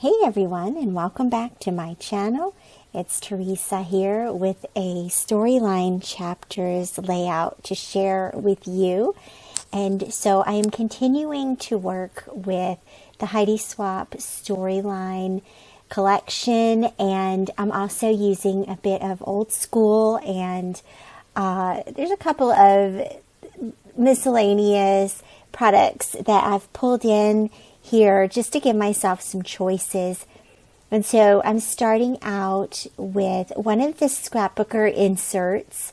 Hey everyone, and welcome back to my channel. It's Theresa here with a storyline chapters layout to share with you. And so I am continuing to work with the Heidi Swapp Storyline collection, and I'm also using a bit of old school, and there's a couple of miscellaneous products that I've pulled in here just to give myself some choices. And so I'm starting out with one of the scrapbooker inserts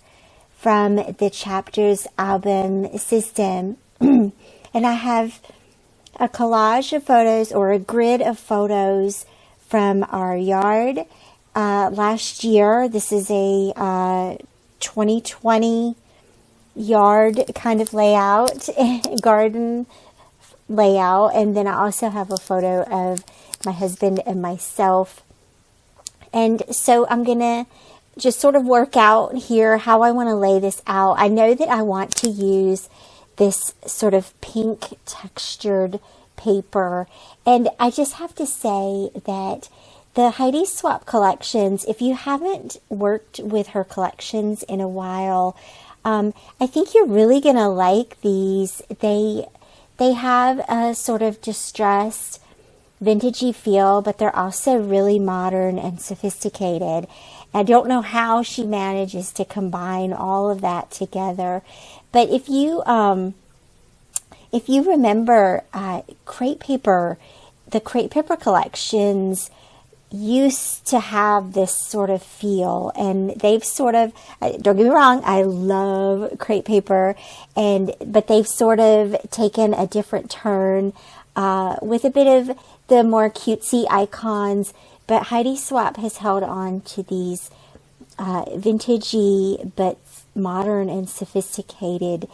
from the chapters album system. And I have a collage of photos, or a grid of photos from our yard last year. This is a 2020 yard kind of layout, garden layout. And then I also have a photo of my husband and myself. And so I'm going to just sort of work out here how I want to lay this out. I know that I want to use this sort of pink textured paper. And I just have to say that the Heidi Swapp collections, if you haven't worked with her collections in a while, I think you're really going to like these. They have a sort of distressed, vintagey feel, but they're also really modern and sophisticated. I don't know how she manages to combine all of that together. But if you remember crepe paper, the crepe paper collections used to have this sort of feel, and they've sort of, don't get me wrong, I love crepe paper, but they've sort of taken a different turn with a bit of the more cutesy icons. But Heidi Swapp has held on to these vintagey but modern and sophisticated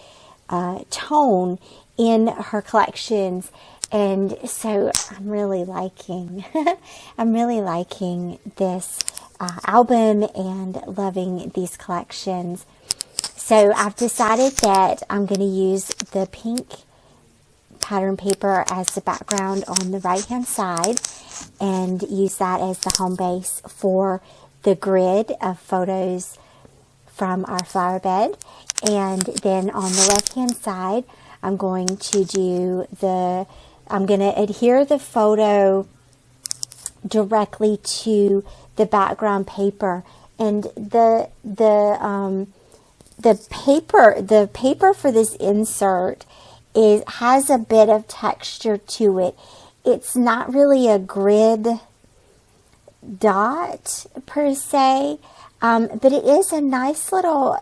tone in her collections. And so I'm really liking this album and loving these collections. So I've decided that I'm going to use the pink pattern paper as the background on the right hand side, and use that as the home base for the grid of photos from our flower bed. And then on the left hand side, I'm going to adhere the photo directly to the background paper. And the paper for this insert has a bit of texture to it. It's not really a grid dot per se, but it is a nice little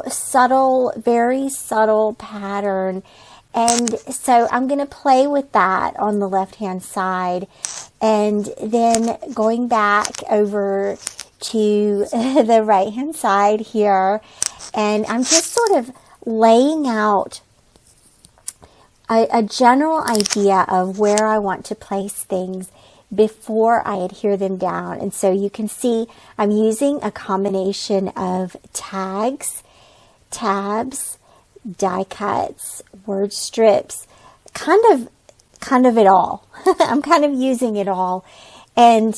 subtle, very subtle pattern. And so I'm going to play with that on the left-hand side, and then going back over to the right-hand side here. And I'm just sort of laying out a general idea of where I want to place things before I adhere them down. And so you can see I'm using a combination of tags, tabs, die cuts, word strips, kind of it all. I'm kind of using it all. And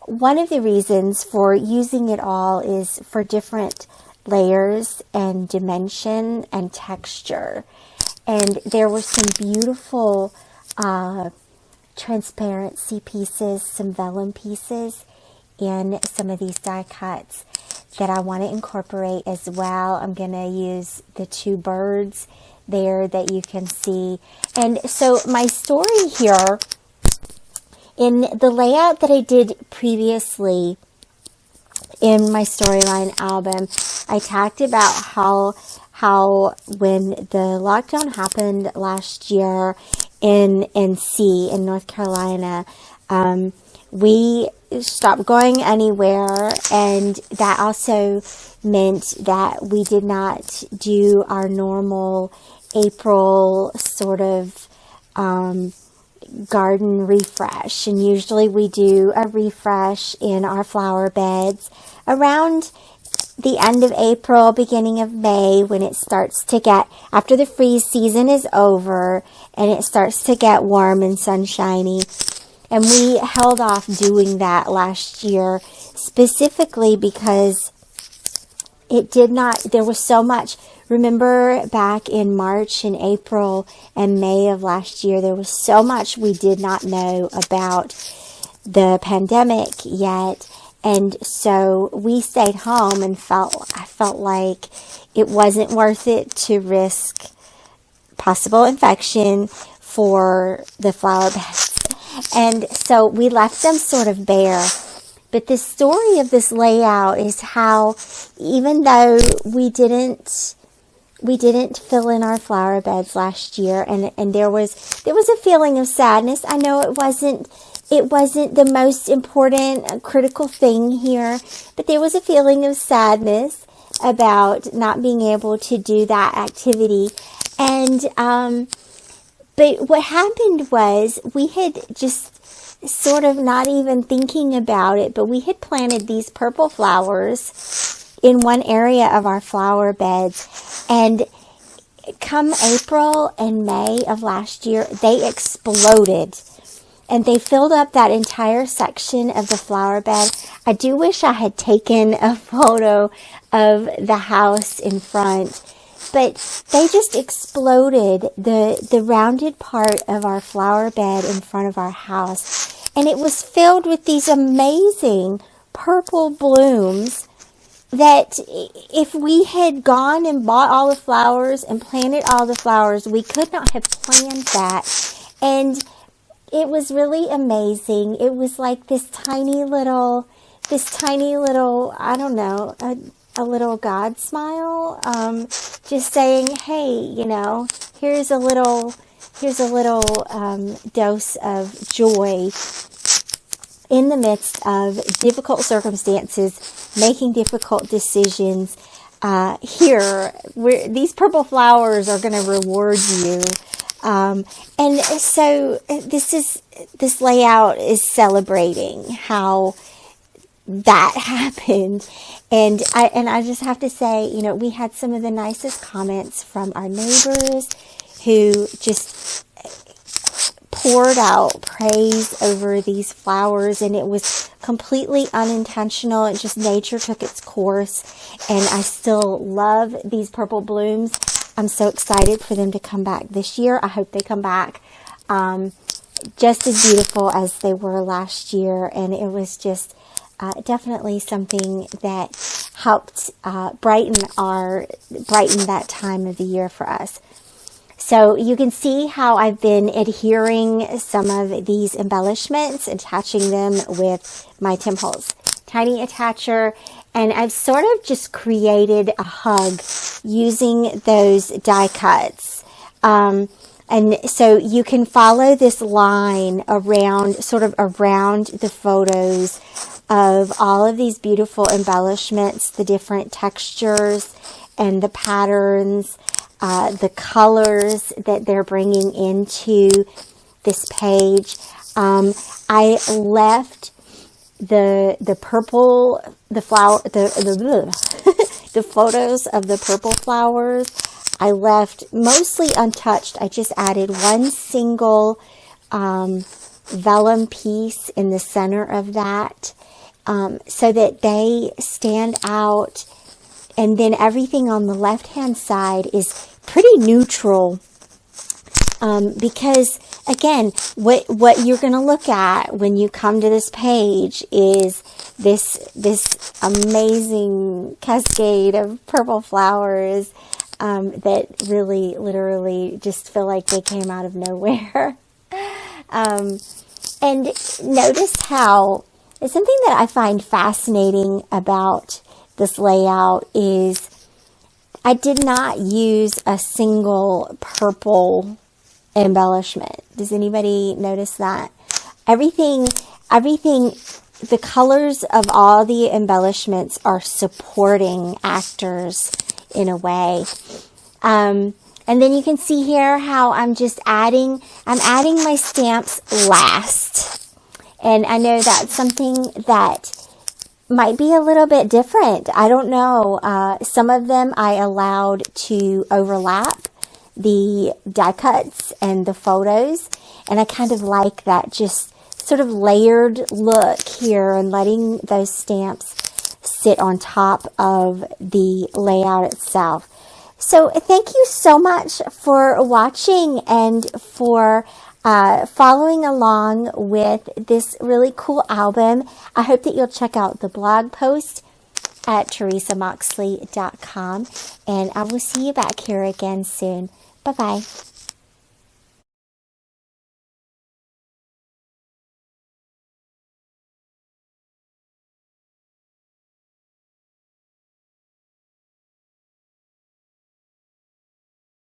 one of the reasons for using it all is for different layers and dimension and texture. And there were some beautiful transparency pieces, some vellum pieces in some of these die cuts that I want to incorporate as well. I'm going to use the two birds there that you can see. And so my story here, in the layout that I did previously in my storyline album, I talked about how when the lockdown happened last year in NC, in North Carolina, we stopped going anywhere, and that also meant that we did not do our normal April sort of garden refresh. And usually we do a refresh in our flower beds around the end of April, beginning of May, when it starts to get, after the freeze season is over and it starts to get warm and sunshiny. And we held off doing that last year specifically because there was so much. Remember back in March and April and May of last year, there was so much we did not know about the pandemic yet. And so we stayed home and I felt like it wasn't worth it to risk possible infection for the flower beds. And so we left them sort of bare. But the story of this layout is how, even though we didn't fill in our flower beds last year, and there was a feeling of sadness. I know it wasn't the most important critical thing here, but there was a feeling of sadness about not being able to do that activity. And but what happened was we had just sort of not even thinking about it, but we had planted these purple flowers in one area of our flower beds, and come April and May of last year, they exploded and they filled up that entire section of the flower bed. I do wish I had taken a photo of the house in front, but they just exploded the rounded part of our flower bed in front of our house. And it was filled with these amazing purple blooms that if we had gone and bought all the flowers and planted all the flowers, we could not have planned that. And it was really amazing. It was like this tiny little, I don't know, a little God smile, just saying, hey, here's a little dose of joy in the midst of difficult circumstances, making difficult decisions. These purple flowers are going to reward you. And so this layout is celebrating how that happened. And I just have to say, we had some of the nicest comments from our neighbors who just poured out praise over these flowers, and it was completely unintentional. It just, nature took its course, and I still love these purple blooms. I'm so excited for them to come back this year. I hope they come back just as beautiful as they were last year, and it was just definitely something that helped brighten that time of the year for us. So you can see how I've been adhering some of these embellishments, attaching them with my Tim Holtz tiny attacher, and I've sort of just created a hug using those die cuts. And so you can follow this line around the photos of all of these beautiful embellishments, the different textures and the patterns, the colors that they're bringing into this page. I left the photos of the purple flowers, I left mostly untouched. I just added one single vellum piece in the center of that, so that they stand out. And then everything on the left-hand side is pretty neutral, because again, what you're going to look at when you come to this page is this amazing cascade of purple flowers that really, literally just feel like they came out of nowhere. And notice how something that I find fascinating about this layout is I did not use a single purple embellishment. Does anybody notice that? Everything, the colors of all the embellishments are supporting actors in a way. And then you can see here how I'm adding my stamps last. And I know that's something that might be a little bit different. I don't know. Some of them I allowed to overlap the die cuts and the photos. And I kind of like that, just sort of layered look here and letting those stamps sit on top of the layout itself. So thank you so much for watching and for following along with this really cool album. I hope that you'll check out the blog post at theresamoxley.com, and I will see you back here again soon. Bye-bye.